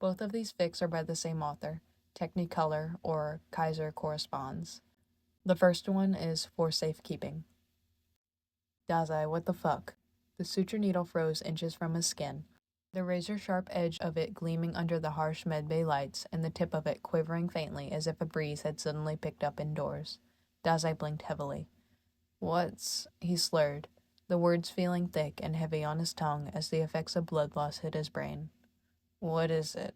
Both of these fics are by the same author, Techni Kolor or KaiserKorresponds. The first one is for safekeeping. Dazai, what the fuck? The suture needle froze inches from his skin, the razor-sharp edge of it gleaming under the harsh medbay lights and the tip of it quivering faintly as if a breeze had suddenly picked up indoors. Dazai blinked heavily. What's... He slurred, the words feeling thick and heavy on his tongue as the effects of blood loss hit his brain. What is it?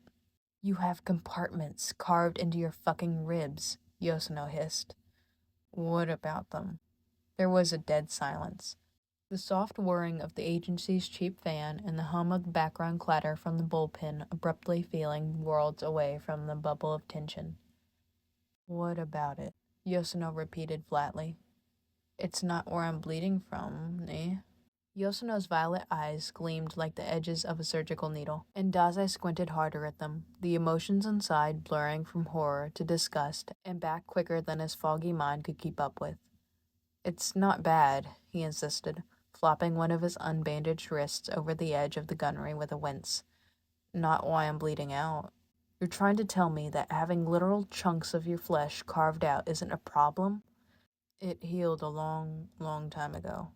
You have compartments carved into your fucking ribs, Yosano hissed. What about them? There was a dead silence. The soft whirring of the agency's cheap fan and the hum of the background clatter from the bullpen abruptly feeling worlds away from the bubble of tension. What about it? Yosano repeated flatly. It's not where I'm bleeding from, eh? Yosano's violet eyes gleamed like the edges of a surgical needle, and Dazai squinted harder at them, the emotions inside blurring from horror to disgust and back quicker than his foggy mind could keep up with. It's not bad, he insisted, flopping one of his unbandaged wrists over the edge of the gunnery with a wince. Not why I'm bleeding out. You're trying to tell me that having literal chunks of your flesh carved out isn't a problem? It healed a long, long time ago.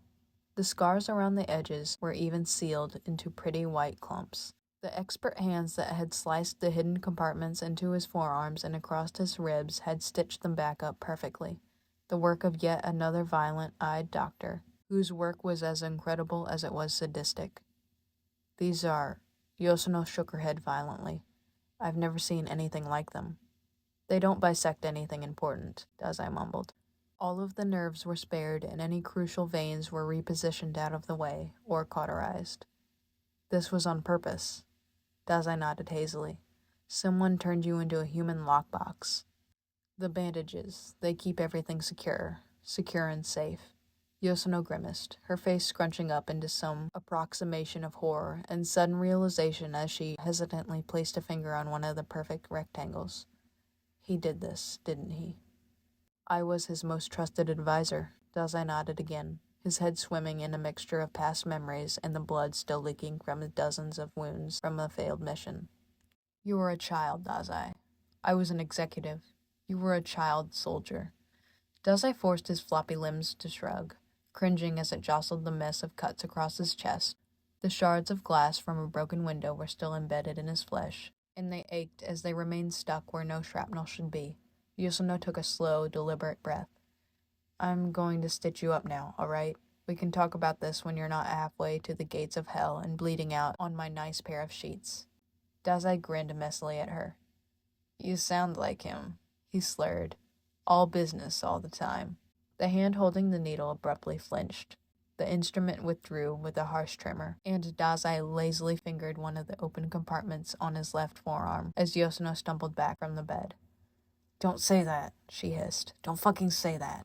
The scars around the edges were even sealed into pretty white clumps. The expert hands that had sliced the hidden compartments into his forearms and across his ribs had stitched them back up perfectly. The work of yet another violent-eyed doctor, whose work was as incredible as it was sadistic. These are... Yosano shook her head violently. I've never seen anything like them. They don't bisect anything important, Dazai mumbled. All of the nerves were spared and any crucial veins were repositioned out of the way, or cauterized. This was on purpose. Dazai nodded hazily. Someone turned you into a human lockbox. The bandages, they keep everything secure and safe. Yosano grimaced, her face scrunching up into some approximation of horror and sudden realization as she hesitantly placed a finger on one of the perfect rectangles. He did this, didn't he? I was his most trusted advisor. Dazai nodded again, his head swimming in a mixture of past memories and the blood still leaking from the dozens of wounds from a failed mission. You were a child, Dazai. I was an executive. You were a child soldier. Dazai forced his floppy limbs to shrug, cringing as it jostled the mess of cuts across his chest. The shards of glass from a broken window were still embedded in his flesh, and they ached as they remained stuck where no shrapnel should be. Yosano took a slow, deliberate breath. I'm going to stitch you up now, all right? We can talk about this when you're not halfway to the gates of hell and bleeding out on my nice pair of sheets. Dazai grinned messily at her. You sound like him, he slurred. All business all the time. The hand holding the needle abruptly flinched. The instrument withdrew with a harsh tremor, and Dazai lazily fingered one of the open compartments on his left forearm as Yosano stumbled back from the bed. Don't say that, she hissed. Don't fucking say that.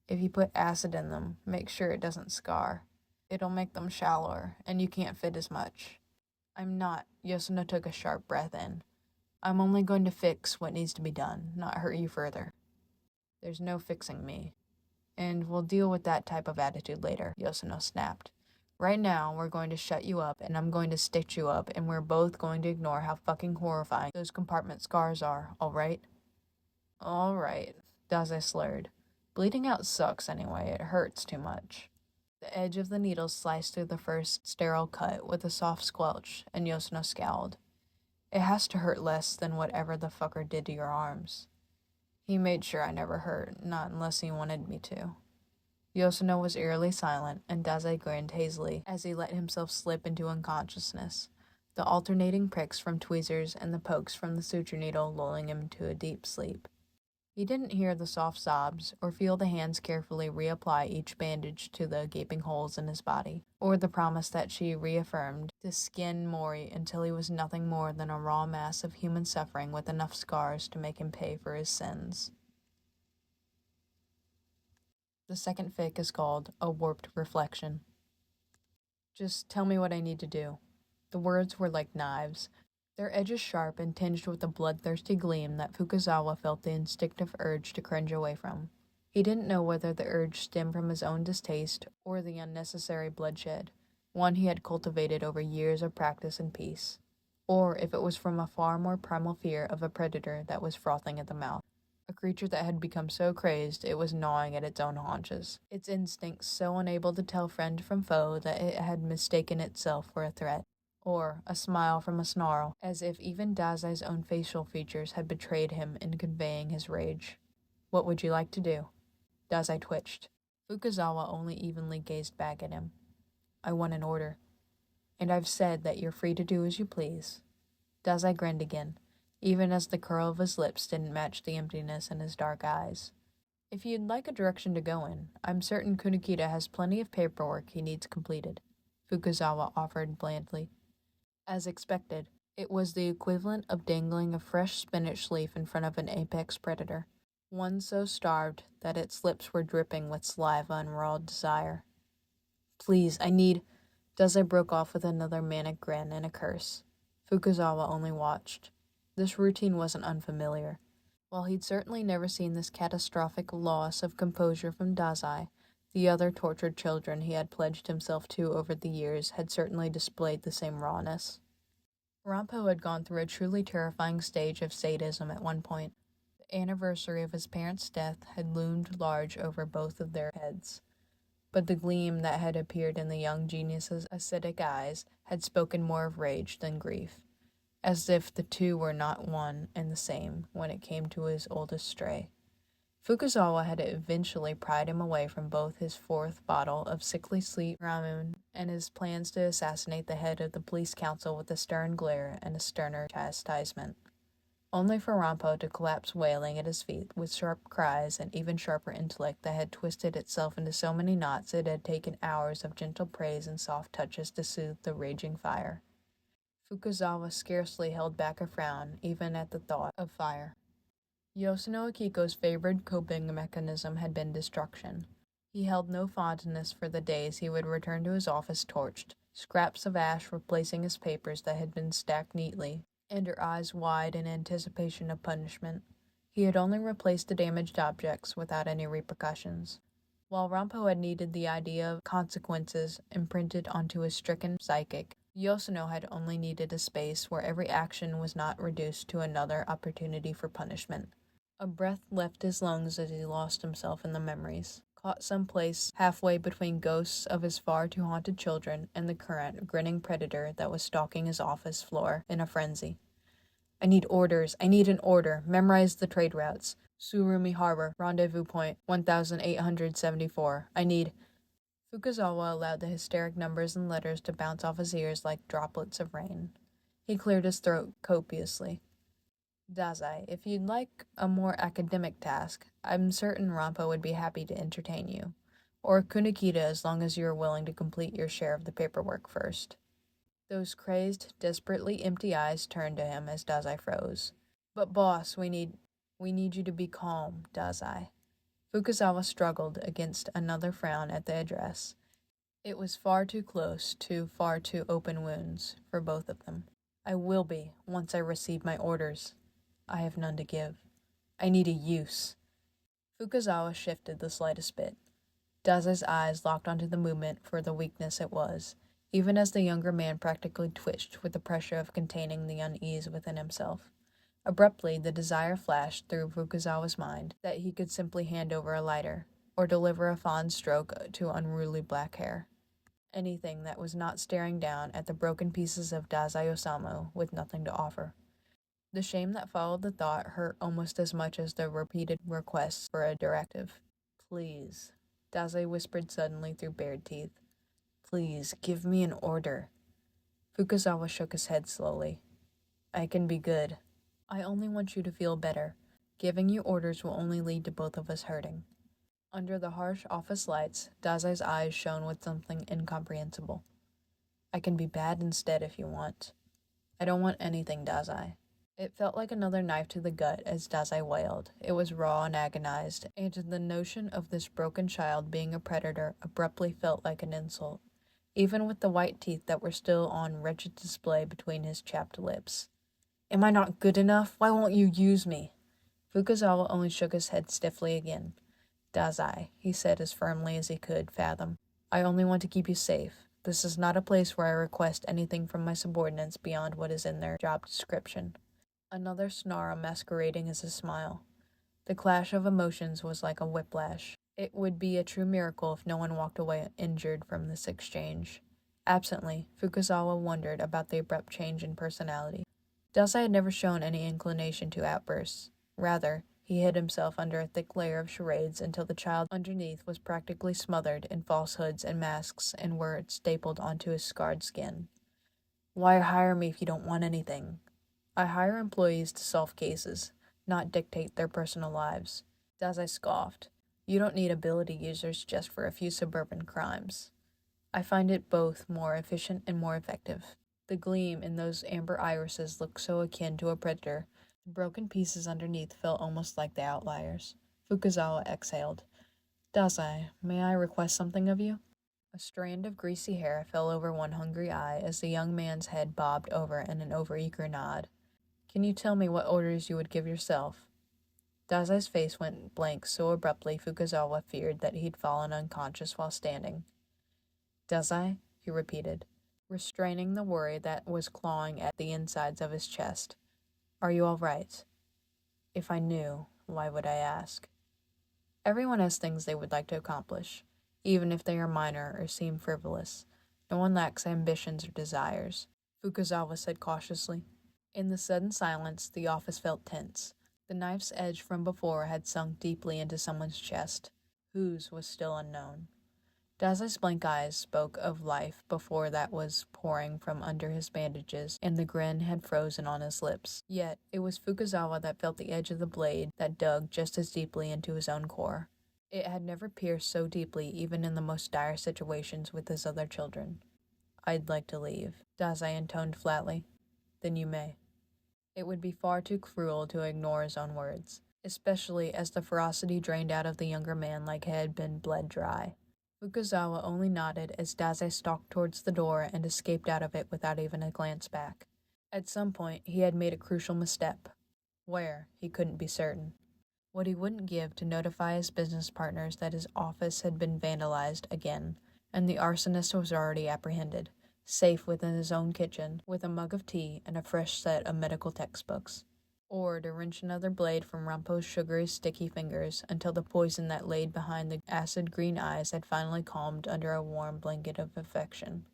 If you put acid in them, make sure it doesn't scar. It'll make them shallower, and you can't fit as much. I'm not. Yosano took a sharp breath in. I'm only going to fix what needs to be done, not hurt you further. There's no fixing me. And we'll deal with that type of attitude later, Yosano snapped. Right now, we're going to shut you up, and I'm going to stitch you up, and we're both going to ignore how fucking horrifying those compartment scars are, alright? Alright, Dazai slurred. Bleeding out sucks anyway, it hurts too much. The edge of the needle sliced through the first sterile cut with a soft squelch, and Yosano scowled. It has to hurt less than whatever the fucker did to your arms. He made sure I never hurt, not unless he wanted me to. Yosano was eerily silent, and Dazai grinned hazily as he let himself slip into unconsciousness, the alternating pricks from tweezers and the pokes from the suture needle lulling him to a deep sleep. He didn't hear the soft sobs or feel the hands carefully reapply each bandage to the gaping holes in his body, or the promise that she reaffirmed to skin Mori until he was nothing more than a raw mass of human suffering with enough scars to make him pay for his sins. The second fic is called A Warped Reflection. Just tell me what I need to do. The words were like knives, their edges sharp and tinged with a bloodthirsty gleam that Fukuzawa felt the instinctive urge to cringe away from. He didn't know whether the urge stemmed from his own distaste or the unnecessary bloodshed, one he had cultivated over years of practice and peace. or if it was from a far more primal fear of a predator that was frothing at the mouth. A creature that had become so crazed it was gnawing at its own haunches, its instincts so unable to tell friend from foe that it had mistaken itself for a threat. Or a smile from a snarl, as if even Dazai's own facial features had betrayed him in conveying his rage. "What would you like to do?" Dazai twitched. Fukuzawa only evenly gazed back at him. "I want an order. And I've said that you're free to do as you please." Dazai grinned again, even as the curl of his lips didn't match the emptiness in his dark eyes. "If you'd like a direction to go in, I'm certain Kunikida has plenty of paperwork he needs completed," Fukuzawa offered blandly. As expected, it was the equivalent of dangling a fresh spinach leaf in front of an apex predator, one so starved that its lips were dripping with saliva and raw desire. "Please, I need—" Dazai broke off with another manic grin and a curse. Fukuzawa only watched. This routine wasn't unfamiliar. While he'd certainly never seen this catastrophic loss of composure from Dazai, the other tortured children he had pledged himself to over the years had certainly displayed the same rawness. Rampo had gone through a truly terrifying stage of sadism at one point. The anniversary of his parents' death had loomed large over both of their heads, but the gleam that had appeared in the young genius's acidic eyes had spoken more of rage than grief, as if the two were not one and the same when it came to his oldest stray. Fukuzawa had eventually pried him away from both his fourth bottle of sickly sweet ramen and his plans to assassinate the head of the police council with a stern glare and a sterner chastisement, only for Rampo to collapse wailing at his feet with sharp cries and even sharper intellect that had twisted itself into so many knots it had taken hours of gentle praise and soft touches to soothe the raging fire. Fukuzawa scarcely held back a frown, even at the thought of fire. Yosano Akiko's favored coping mechanism had been destruction. He held no fondness for the days he would return to his office torched, scraps of ash replacing his papers that had been stacked neatly, and her eyes wide in anticipation of punishment. He had only replaced the damaged objects without any repercussions. While Rampo had needed the idea of consequences imprinted onto his stricken psychic, Yosano had only needed a space where every action was not reduced to another opportunity for punishment. A breath left his lungs as he lost himself in the memories, caught someplace halfway between ghosts of his far too haunted children and the current, grinning predator that was stalking his office floor in a frenzy. "I need orders. I need an order. Memorize the trade routes. Surumi Harbor, rendezvous point, 1874. I need—" Fukuzawa allowed the hysteric numbers and letters to bounce off his ears like droplets of rain. He cleared his throat copiously. "Dazai, if you'd like a more academic task, I'm certain Rampo would be happy to entertain you. Or Kunikida, as long as you are willing to complete your share of the paperwork first." Those crazed, desperately empty eyes turned to him as Dazai froze. "But boss, we need you to be calm, Dazai." Fukuzawa struggled against another frown at the address. It was far too close to far too open wounds for both of them. "I will be, once I receive my orders. I have none to give. I need a use." Fukuzawa shifted the slightest bit. Dazai's eyes locked onto the movement for the weakness it was, even as the younger man practically twitched with the pressure of containing the unease within himself. Abruptly, the desire flashed through Fukuzawa's mind that he could simply hand over a lighter, or deliver a fond stroke to unruly black hair. Anything that was not staring down at the broken pieces of Dazai Osamu with nothing to offer. The shame that followed the thought hurt almost as much as the repeated requests for a directive. "Please," Dazai whispered suddenly through bared teeth. "Please, give me an order." Fukuzawa shook his head slowly. "I can be good. I only want you to feel better. Giving you orders will only lead to both of us hurting." Under the harsh office lights, Dazai's eyes shone with something incomprehensible. "I can be bad instead if you want." "I don't want anything, Dazai." It felt like another knife to the gut as Dazai wailed. It was raw and agonized, and the notion of this broken child being a predator abruptly felt like an insult, even with the white teeth that were still on wretched display between his chapped lips. "Am I not good enough? Why won't you use me?" Fukuzawa only shook his head stiffly again. "Dazai," he said as firmly as he could fathom, "I only want to keep you safe. This is not a place where I request anything from my subordinates beyond what is in their job description. Another snarl masquerading as a smile. The clash of emotions was like a whiplash. It would be a true miracle if no one walked away injured from this exchange. Absently, Fukuzawa wondered about the abrupt change in personality. Dazai had never shown any inclination to outbursts. Rather, he hid himself under a thick layer of charades until the child underneath was practically smothered in falsehoods and masks and words stapled onto his scarred skin. Why hire me if you don't want anything? I hire employees to solve cases, not dictate their personal lives. Dazai scoffed. You don't need ability users just for a few suburban crimes. I find it both more efficient and more effective. The gleam in those amber irises looked so akin to a predator. The broken pieces underneath felt almost like the outliers. Fukuzawa exhaled. Dazai, may I request something of you? A strand of greasy hair fell over one hungry eye as the young man's head bobbed over in an overeager nod. Can you tell me what orders you would give yourself? Dazai's face went blank so abruptly Fukuzawa feared that he'd fallen unconscious while standing. Dazai, he repeated, restraining the worry that was clawing at the insides of his chest. Are you all right? If I knew, why would I ask? Everyone has things they would like to accomplish, even if they are minor or seem frivolous. No one lacks ambitions or desires, Fukuzawa said cautiously. In the sudden silence, the office felt tense. The knife's edge from before had sunk deeply into someone's chest. Whose was still unknown. Dazai's blank eyes spoke of life before that was pouring from under his bandages, and the grin had frozen on his lips. Yet, it was Fukuzawa that felt the edge of the blade that dug just as deeply into his own core. It had never pierced so deeply even in the most dire situations with his other children. I'd like to leave, Dazai intoned flatly. Then you may. It would be far too cruel to ignore his own words, especially as the ferocity drained out of the younger man like it had been bled dry. Fukuzawa only nodded as Dazai stalked towards the door and escaped out of it without even a glance back. At some point, he had made a crucial misstep. Where, he couldn't be certain. What he wouldn't give to notify his business partners that his office had been vandalized again, and the arsonist was already apprehended, safe within his own kitchen, with a mug of tea and a fresh set of medical textbooks. Or to wrench another blade from Rumpo's sugary, sticky fingers until the poison that laid behind the acid green eyes had finally calmed under a warm blanket of affection.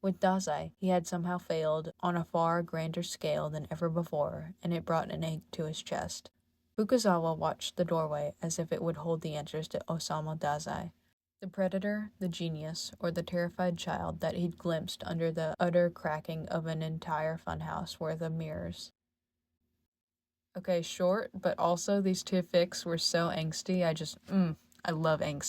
With Dazai, he had somehow failed on a far grander scale than ever before, and it brought an ache to his chest. Fukuzawa watched the doorway as if it would hold the answers to Osamu Dazai. The predator, the genius, or the terrified child that he'd glimpsed under the utter cracking of an entire funhouse worth of mirrors. Okay, short, but also these two fics were so angsty, I love angst.